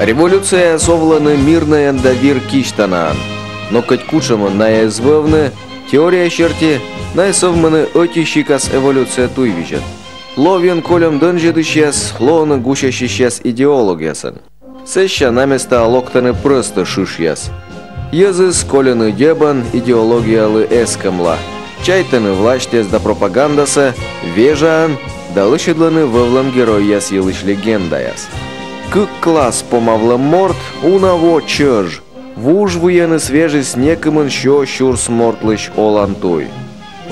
Революция совланы мирная давир киштанан, но кать кучему наезвевны теория черти наесовманы отищикас эволюция туйвичат. Ловен колем донжедыщес, лоны гущащищес идеологиясан. Сеща наместа локтаны просто шишьяс. Езыс колены дебан идеологиялы эскамла. Чайтаны влаштес да пропагандаса, вежаан, да лышедланы вовлам герояс елыш легендаяс. К класс помавлам морт, унаво чёж. Вуж воены свежий снекомын щё щурс мортлыш олантуй.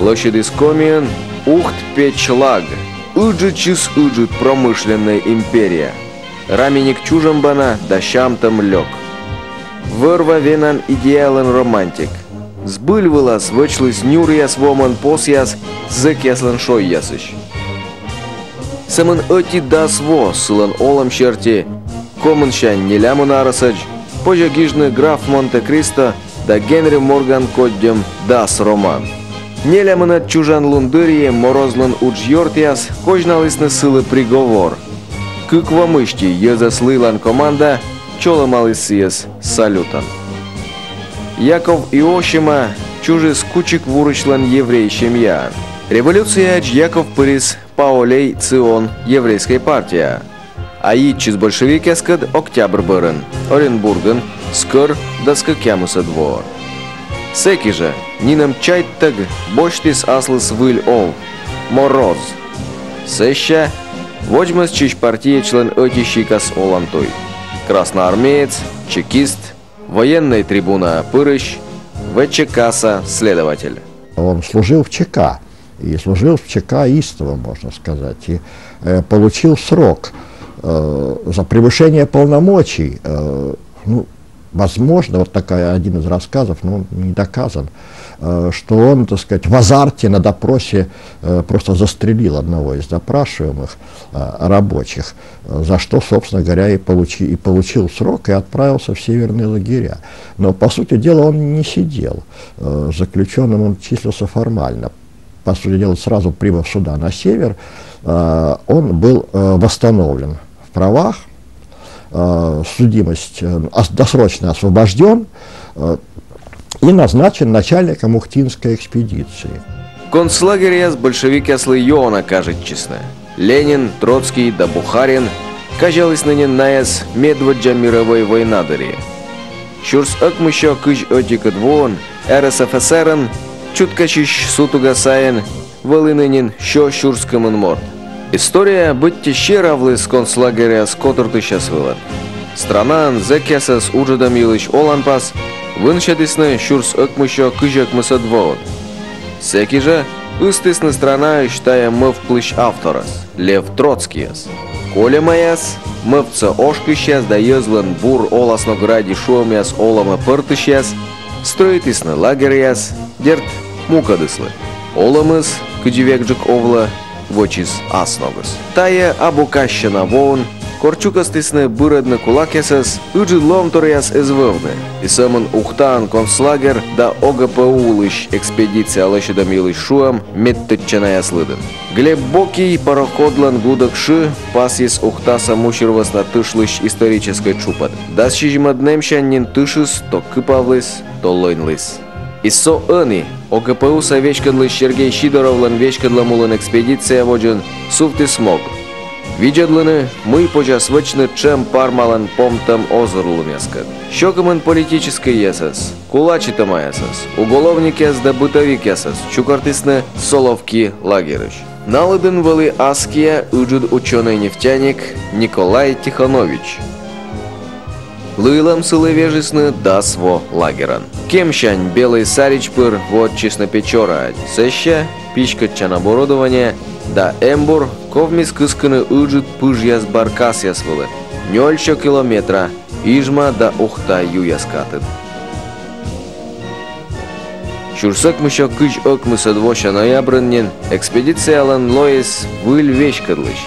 Лошадис комиен, ухт печлаг. Ыджичис ыджит промышленная империя. Раменик чужамбана да щамтам лёг. Вырва венан идеален романтик. Сбыльвылас вычлыс нюрьяс воман посьяс, зэкяслен шойясыш. Самын оти дас во, сылан олам черти, комыншан нелямын арасач, позже гижны граф Монте-Кристо да Генри Морган коддем дас роман. Нелямын от чужан лундырье морозлан уджьортяс, кожналысны сылы приговор. Кык вамышти езаслылан команда, чоломалысыес салютан. Яков Иошима чужи скучик вурычлан еврей семья. Революция Яков Пырис Паолей Цион еврейская партия. Аидчис большевикескад Октябрь бырын, Оренбурген, скыр да скакямуса двор. Секи же, нинам чайттаг, боштис аслыс выль ол, мороз. Сеща, вожмас чищ партия член отищикас олантой. Красноармеец, чекист, военный трибуна Пырыщ, ВЧКаса следователь. Он служил в ЧК, и служил в ЧК истово, можно сказать, и получил срок за превышение полномочий. Ну, возможно, вот такая один из рассказов, но он не доказан, что он, так сказать, в азарте на допросе просто застрелил одного из допрашиваемых рабочих, за что, собственно говоря, и получил срок и отправился в северные лагеря. Но, по сути дела, он не сидел. Заключенным он числился формально. По сути дела, сразу прибыв сюда, на север, он был восстановлен в правах, судимость, досрочно освобожден и назначен начальником Ухтинской экспедиции. Концлагеря с большевикяслы Йона, кажет честно. Ленин, Троцкий да Бухарин кажалось ныне наес медведжа мировой войнадыри. Щурс акмыща кыж отика двон, РСФСРен, чуткачищ сутугасаен, вылынынин що щурскомын морд. История быть щеравлы с концлагеря с которты сейчас вылад. Странан зэкясас уджадам елыш оланпас, выншадисны щурс акмыща кыж акмыса двон. Секи же, ыстысны страна, считая мыв плыщ авторас, Лев Троцкияс. Коля маяс, мывца ошкыщас да езлан бур оласногради шуамяс олама пыртыщас, строитисны лагеряс, дерт мукадыслы. Оламыс, кыдживекджик овла, вочис асногас. Тая абукащана воун, корчукастисны бырадны кулакясас, ыджи ломторяс эзвывны. И самын ухтан концлагер да ОГПУ-лыщ экспедиция лощадам елыш шуам меттыччаная слыдын. Глеб Бокий пароходлан гудакши пасис ухтаса мучервас на тышлыщ исторической чупад. Да щижмаднемщаннин тышыс то кыпавлыс, то лойнлыс. Иссо ыни ОГПУ совечкадлыш Сергей Щидоровлан вечкадламулан экспедиция воджен суфты смог. Виджадлыны мы почасвычны чем пармалан помтам озорлумяскат. Щокамын политический ясас, кулачитам ясас, уголовник яс да бытовик ясас, чукартисны соловки лагерыш. Налыдын вали Аския уджуд ученый-нефтяник Николай Тихонович. Лылам сылы вежесны дасво лагеран. Кемщань белый саричпыр вот честно печора, сеща, пичкатчан оборудование, да эмбур ковмис кысканы уджуд пыжьяс баркас ясвылы. 0 километра, ижма да ухта юяскатыд. Щурсак мыща кыч окмыса двоща ноябрыннен, экспедициялан лоис выль вещкадлыш.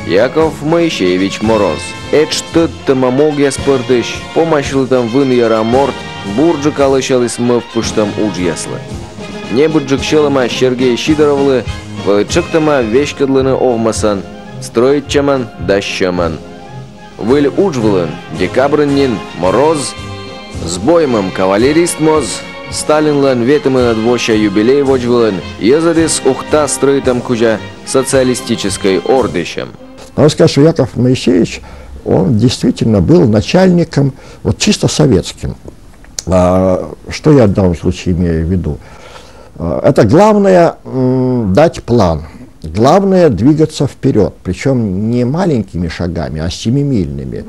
Яков Моисеевич Мороз. Эчтыттыма мог яспырдыш, помашлытам вын яра морд, бурджы калышалыс мыв пыштам удж яслы. Небуджык щелыма Сергей Щидоровлы, вылычыктыма вещкадлыны овмасан, строить чаман да щаман. выль уджвылын, декабрыннин мороз, с боймом кавалерист моз, Сталинлан ветымын отвоща юбилей вожвылын, езадис ухта стрытом кужа социалистической ордыщем. Надо сказать, что Яков Моисеевич, он действительно был начальником, вот чисто советским. Что я в данном случае имею в виду? Это главное дать план, главное двигаться вперед, причем не маленькими шагами, а семимильными.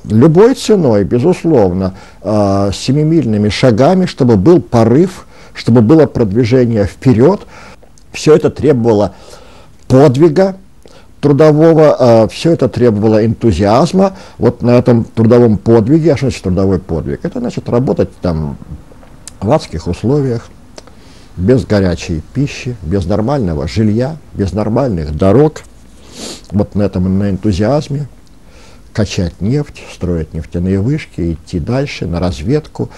Любой ценой, безусловно, семимильными шагами, чтобы был порыв, чтобы было продвижение вперед. Все это требовало подвига трудового, все это требовало энтузиазма. Вот на этом трудовом подвиге, а что значит трудовой подвиг? Это значит работать там в адских условиях, без горячей пищи, без нормального жилья, без нормальных дорог. Вот на этом, на энтузиазме. Качать нефть, строить нефтяные вышки, идти дальше на разведку,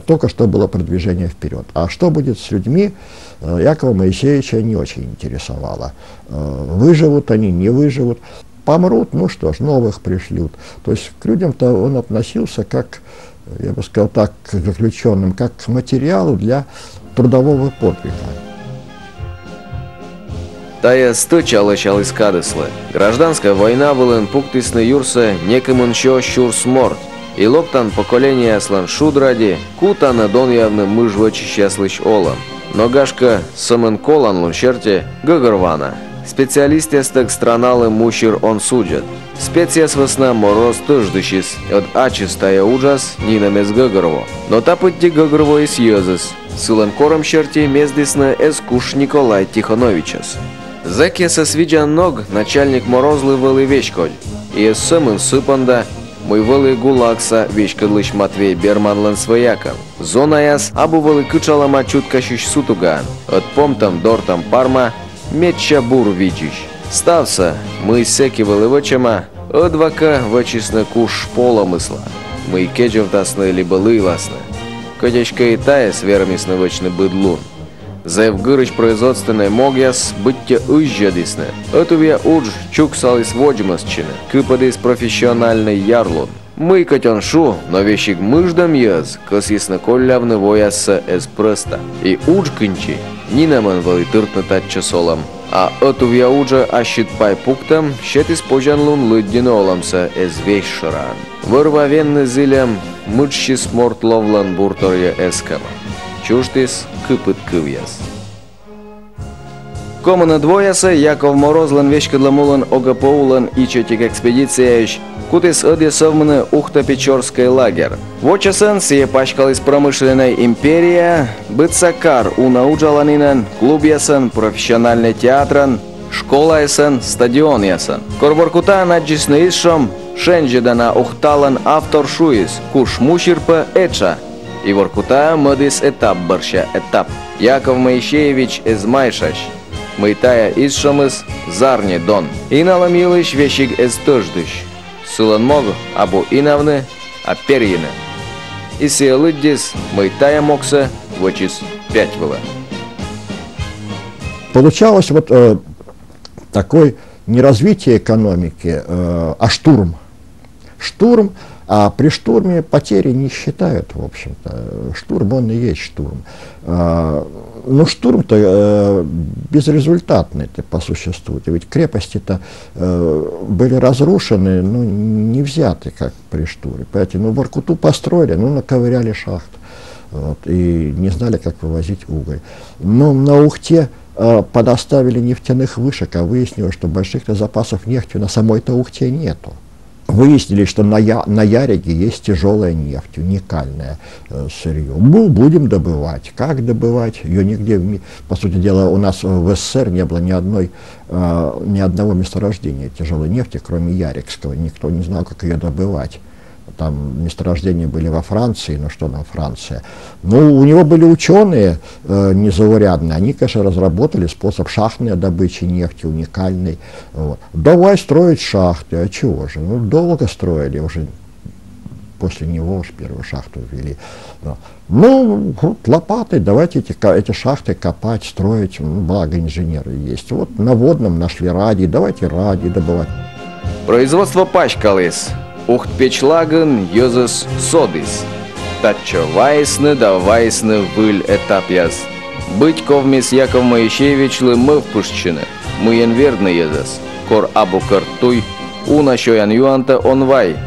только что было продвижение вперед. А что будет с людьми, Якова Моисеевича не очень интересовало. Выживут они, не выживут, помрут, ну что ж, новых пришлют. То есть к людям-то он относился как, я бы сказал так, к заключенным, как к материалу для трудового подвига. Тая стычала искадыслы. Гражданская война вылын пуктисны юрса некымын шо щурс морд. И локтан поколение аслан шудради, кутана дон явны мыжва чищаслыч олам. Но гашка самын колан луншерте гагырвана. Специалистестек страналы мущир он судят. Специас весна мороз тыждыщис, от ачистая ужас нинамес гагырво. Но тапытти гагырво из йозыс. Сылын кором шерте мездисны эскуш Николай Тихоновичас. Зэке со свиджан ног начальник морозлы вылы вечколь. И самын сыпанда мой вылы гулакса вечкадлыш Матвей Берманлан свояком. Зонаяс абу вылы кычалама чутка щущ сутуган. От помтам дортам парма метча бур виджищ. Ставса мы секи вылы вычама, одвака вычисны куш пола мысла. Мы кеджев дасны либо лыласны. Котячка и тая с вермисны вычны быдлун. Зэв гырыч производственной могяс бытте ызжадисны. Отувия удж чуксалис воджмасчины, кыпадис профессиональный ярлун. Мы котен шу, но вещик мыждам яз, косисны коллявны воясса эс прыста. И удж кынчи, нинаман валы тыртны татча солам. А отувия уджа ащит пай пуктам, щет испожанлун лыддины оламса эс вещшаран. Вырвавенны зылям, мыджши сморт ловлан бурторья эскама. Чуштис кыпыт кывьяс. Комана двояса Яков Морозлан вещкадламулан огапоулан и четик экспедициящ, кутис одесовмны Ухта-Печорский лагерь. Вочасан сие пачкалась промышленной империя, быцакар унауджаланинан, клуб ясан, профессиональный театран, школа ясан, стадион ясан. Корборкута наджисны исшом, шенджидана ухталан автор шуис, куш муширпа эча. И воркута модис этап борща этап. Яков Моисеевич из Майшаш. Мытая исшомыс зарни дон. И наламилыш вещик из тождыш. Сылан мог абу инавны, а перьины. И сиелыддис мытая мокса вочис 5 было. Получалось вот такой не развитие экономики, а штурм. Штурм. А при штурме потери не считают, в общем-то. Штурм, он и есть штурм. Но штурм-то безрезультатный по существу. Ведь крепости-то были разрушены, но не взяты, как при штурме. Понимаете, ну, Воркуту построили, ну, наковыряли шахт. Вот, и не знали, как вывозить уголь. Но на Ухте подоставили нефтяных вышек, а выяснилось, что больших-то запасов нефти на самой-то Ухте нету. Выяснили, что на Яриге есть тяжелая нефть, уникальное сырье. Будем добывать. Как добывать? Ее нигде, по сути дела, у нас в СССР не было ни одного месторождения тяжелой нефти, кроме Ярикского. Никто не знал, как ее добывать. Там месторождения были во Франции, но что там Франция? Ну, у него были ученые незаурядные, они, конечно, разработали способ шахтной добычи нефти, уникальный. Вот. Давай строить шахты, а чего же? Ну, долго строили, уже после него уж первую шахту ввели. Ну, вот лопатой давайте эти шахты копать, строить, ну, благо инженеры есть. Вот на водном нашли радий, давайте радий добывать. Производство пачкалыс. Ухтпечлагын йозыс содыс. Татчо вайсны да вайсны выль этапяс. Быть ковмис Яков Моисеевичлы мы впущены. Мыен верны езас. Кор абу картуй. Уна шоян юанта онвай.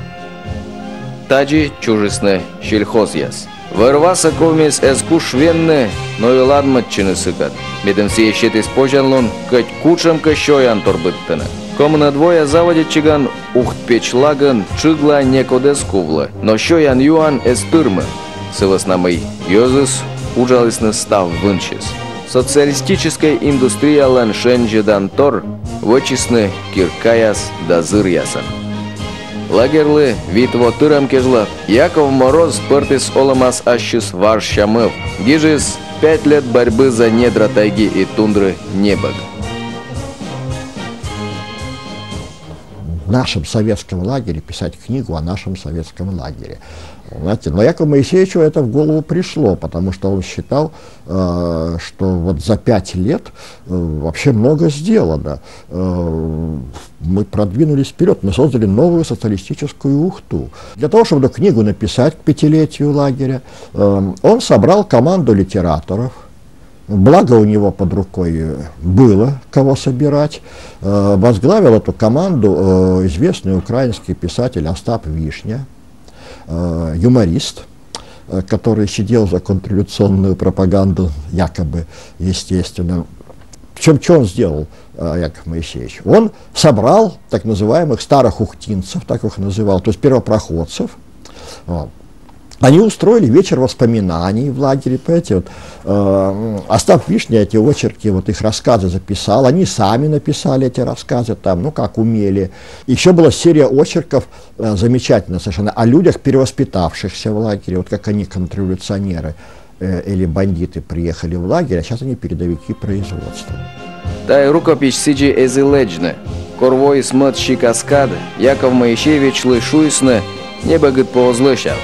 Таджи чужесны щельхоз яс. Вырваса ковмис эскуш венны, но и ладматчины сыкат. Бедем сеещет испожанлон, кать кучам кащоян торбыттыны. Комна двоя заводит чиган ухтпечлаган чигла некодескувла, но шоян юан эстырмы. Сывоснамый йозыс ужалысны став вынчис. Социалистическая индустрия ланшенджи дантор вычисны киркаяс да зырясан. Лагерлы витво тырам кежла. Яков Мороз пыртыс оламас ащис варшамыв. Гижис 5 лет борьбы за недра тайги и тундры небог. В нашем советском лагере писать книгу о нашем советском лагере. Знаете, но Якову Моисеевичу это в голову пришло, потому что он считал, что вот за 5 лет вообще много сделано. Мы продвинулись вперед, мы создали новую социалистическую Ухту. Для того, чтобы эту книгу написать к 5-летию лагеря, он собрал команду литераторов. Благо у него под рукой было кого собирать. Возглавил эту команду известный украинский писатель Остап Вишня, юморист, который сидел за контрреволюционную пропаганду, якобы, естественно. Причем, что он сделал, Яков Моисеевич? Он собрал так называемых старых ухтинцев, так их называл, то есть первопроходцев. Они устроили вечер воспоминаний в лагере, понимаете, вот, Остап Вишня эти очерки, вот их рассказы записал, они сами написали эти рассказы там, ну как умели. Еще была серия очерков, замечательно совершенно, о людях, перевоспитавшихся в лагере, вот как они, контрреволюционеры или бандиты, приехали в лагерь, а сейчас они передовики производства. Та й рукопись сиджи эзиледжне, корвой смытщи каскады, Яков Моисеевич лишуйсне, не богат поозлышав.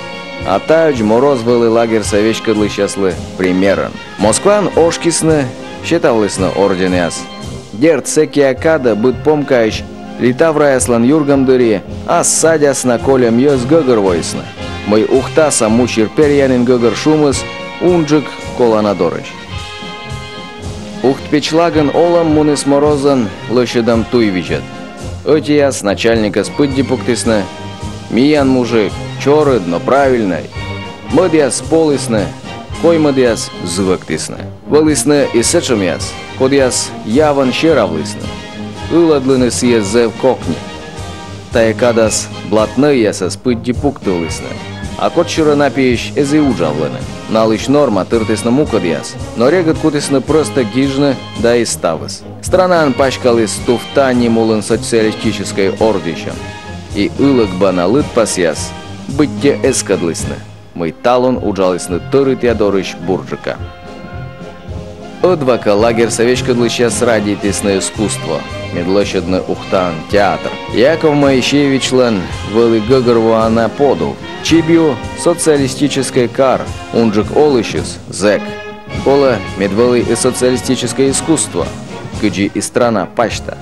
А тач Мороз вылы лагерь совечкадлы счастлы примером. Москван ошкисны, считалысны орденяс. Дерт секи акада быт помкаич, литавраяслан юргам дыри, а садяс на колем йос гыгыр войсны. Мой ухта самучир перьянин гыгыр шумыс, унджик коланадорыч. Ухтпечлаган олам муныс Морозан лощадам туйвичат. Отияс начальника спыдди пуктысны, миян мужик, чоры, но правильный. Мыдяс полысны, кой мыдяс звыктысны. Вылысны и сычымяс, кодяс яван щеравлысны. Ыладлыны съеззе в кокни. Таекадас блатны ясас пыдди пуктылысны. А котчыры напиеш эзи уджавлыны. Налыч норма тыртысны мукадяс, но регат кутысны просто гижны да и ставыс. Странан пачкалыс туфта немулын социалистической ордищем. И ылык баналыт пасяс, бытте эскадлысны. Мой талон уджалысны тыры Теодорыч Бурджика. Одвака лагерь совечкадлы сейчас радитысны искусство. Медлощадны ухтан театр. Яков Моисеевич лен вылы гыгырву ана поду. Чибью социалистической кар. Унджик олышис зэк. Кола медвылы и социалистическое искусство. Кыджи и страна пачта.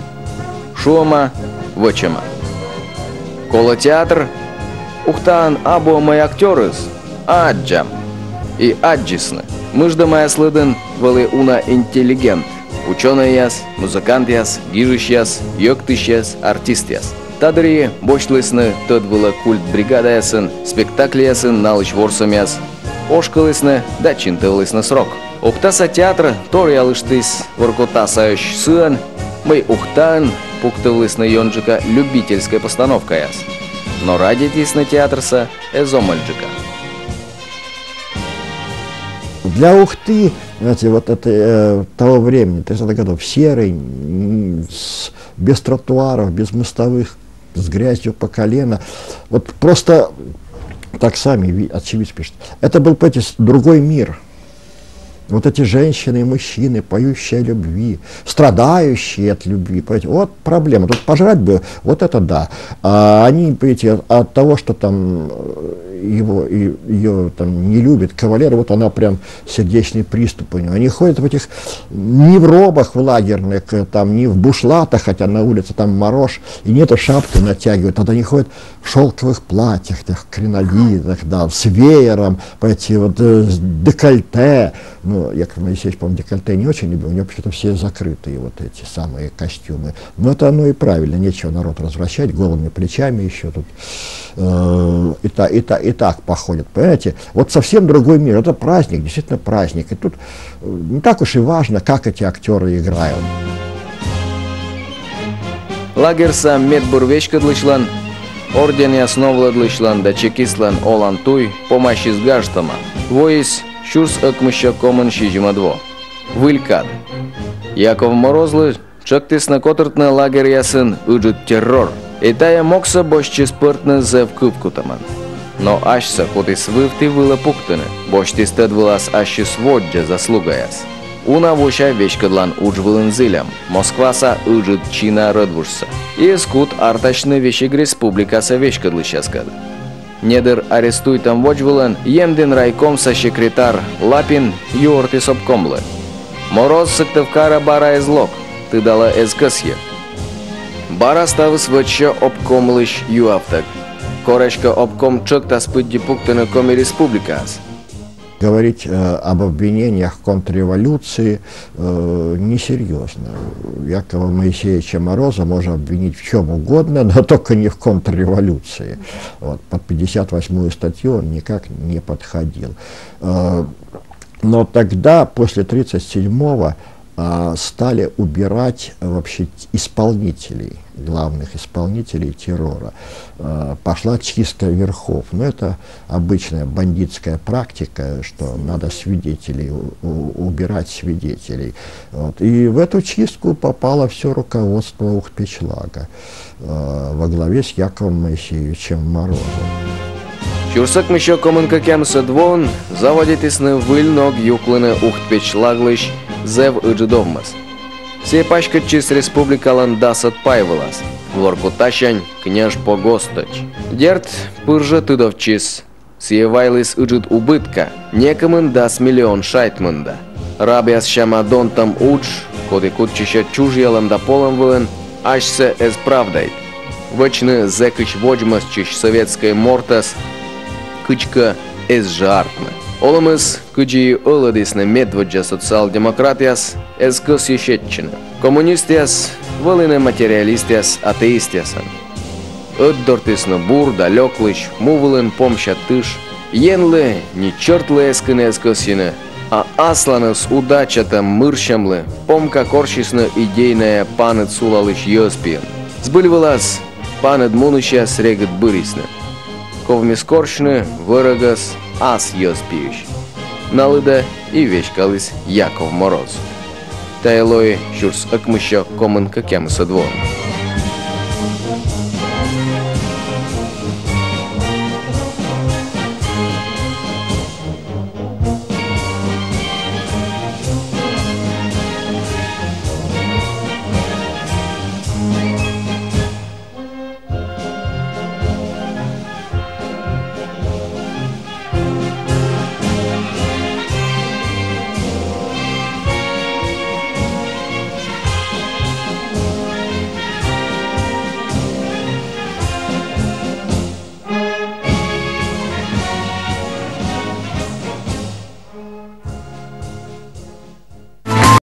Шума вычема. Кола театр, ухтан або мои актерыс, аджам и аджисны. Мыжда моя слыдын валы уна интеллигент. Ученый яс, музыкант яс, гижищ яс, йоктыш яс, артист яс. Тадыри бочлысны, тот вала культ бригада ясын, спектакль ясын, налыч ворсом яс. Ошкалысны, да чинтылысны срок. Ухтаса театр, тор ялыштыс, воркотасающ сын, мой ухтан, пуктылысны йонджика, любительская постановка яс. Но радитисны театрса эзомальджика. Для Ухты, знаете, вот это того времени, 30-х годов, серый, без тротуаров, без мостовых, с грязью по колено, вот просто, так сами очевидцы пишут, это был, понимаете, другой мир. Вот эти женщины и мужчины, поющие о любви, страдающие от любви. Понимаете? Вот проблема. Тут пожрать бы, вот это да. А они, понимаете, от того, что там ее там не любит кавалер, вот она прям сердечный приступ у нее. Они ходят в этих не в робах в лагерных, там, не в бушлатах, хотя на улице там мороз, и нету шапки натягивают, тогда они ходят в шелковых платьях, кринолинах, да, с веером, понимаете, вот с декольте. Ну, Яков Моисеевич, по-моему, декольте не очень любил, у него почему-то все закрытые вот эти самые костюмы. Но это оно и правильно, нечего народ развращать голыми плечами еще тут. И так походят, понимаете? Вот совсем другой мир, это праздник, действительно праздник. И тут не так уж и важно, как эти актеры играют. Лагерса медбурвечкадлышлан, орден ясновладлышлан да чекистлан олантуй помощи с гаштама. Воис Шурс акмыща комын шижимадво. Вылькад. Яков Морозлы чактис на котыртны лагерь ясын ыджит террор. Итая мокса бошчи спыртны зев кыпкутаман. Но ашса хотис вывти выла пуктыны, бошти стед вылас аши своджа заслугаяс. Уна воща вечкадлан уджвылын зылям, Москваса ыджит чина рыдвушса. И скут артачны вещи республикаса вечкадлыщаскады. Недер арестуй там воджвылын, емден райкомса секретар Лапин юортис обкомлы. Мороз сыктывкара бара излог, ты дала эскасье. Бара ставыс выча обкомлыш юафтак. Корешка обком чыкта спыдди пуктыны коми республикас. Говорить об обвинениях в контрреволюции несерьезно. Якова Моисеевича Мороза можно обвинить в чем угодно, но только не в контрреволюции. Вот, под 58-ю статью он никак не подходил. Но тогда, после 1937-го, стали убирать вообще исполнителей, главных исполнителей террора. Пошла чистка верхов. Но это обычная бандитская практика, что надо свидетелей, убирать свидетелей. Вот. И в эту чистку попало все руководство Ухтпечлага во главе с Яковом Моисеевичем Морозом. Чурсак меще комынка кемса двон, заводитисны выльног юклыны Ухтпечлаглыш зев ыджидовмас. Все пачкатчис республикалан дасат пайвылас. Лоркутащань княж погостач. Дерт пыржа тыдовчис. Сиевайлыс ыджид убытка. Некомын дас миллион шайтмында. Рабиас шамадон там удж, коды кутчища чужьялам да полом вылын, ашсе эс правдайт. Вычны зекыч воджмасчищ советской мортас, кычка эс жартмы. Олымыз кыджи ылыдысны медводжа социал-демократияс эс кыс ешетчины. Коммунистияс, вылыны материалистияс, атеистиясан. Ыддортысны бур, далёклыш, мувылын помща тыш. Енлы, не чёртлы эскыны эс кысыны, а асланыс удачата мырщамлы, помка корчисны идейная паныт сулалыш йоспиен. Сбыльвылас, паныт муныча срегыт бырисны. Ковмис корчны, вырагас, ас йоспиющ. Налыда и вечкалыс Яков Мороз. Тайлой Шурс акмыща комын какемса двон.